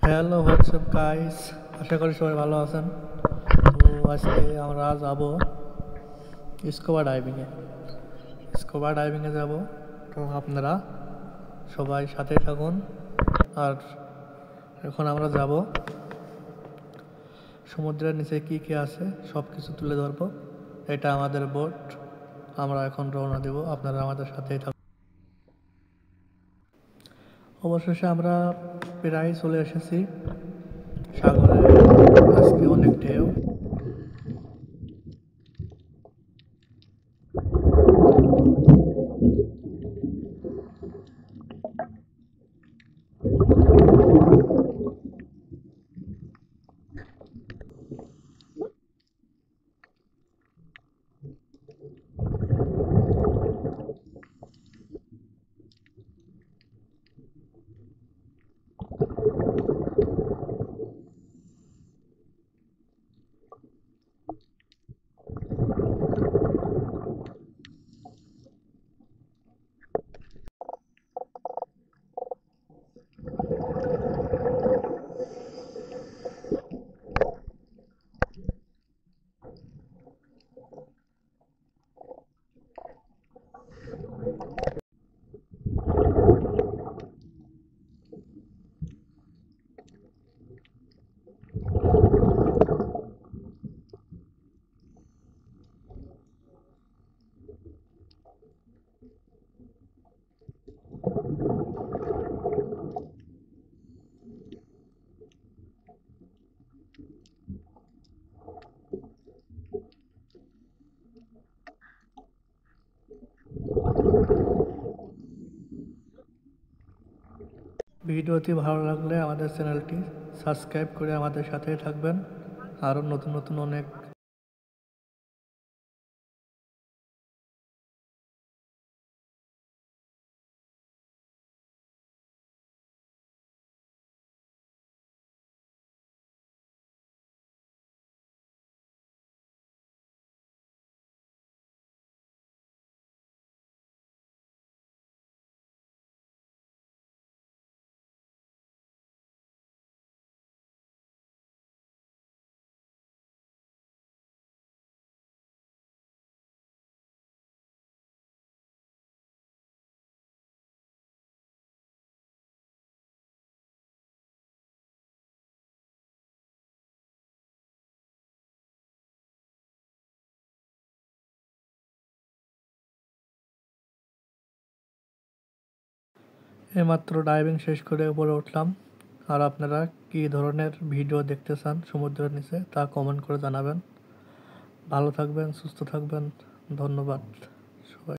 Hello WhatsApp guys, আশা করি সবাই ভালো আছেন। তো আজকে আমরা যাব স্কুবা ডাইভিংয়ে যাব। তো আপনারা সবাই সাথে থাকুন। আর এখন আমরা যাব সমুদ্রের নিচে কি কি আছে সব কিছু তুলে ধরবো। এটা আমাদের বোট, আমরা এখন রওনা দেব, আপনারা আমাদের সাথেই থাকুন। অবশেষে আমরা প্রায় চলে এসেছি সাগরে। আজকে অনেক ঢেউ। ভিডিওটি ভালো লাগলে আমাদের চ্যানেলটি সাবস্ক্রাইব করে আমাদের সাথেই থাকবেন। আরও নতুন নতুন অনেক এইমাত্র ডাইভিং শেষ করে উপরে উঠলাম। আর আপনারা কী ধরনের ভিডিও দেখতে চান সমুদ্রের নিচে তা কমেন্ট করে জানাবেন। ভালো থাকবেন, সুস্থ থাকবেন, ধন্যবাদ।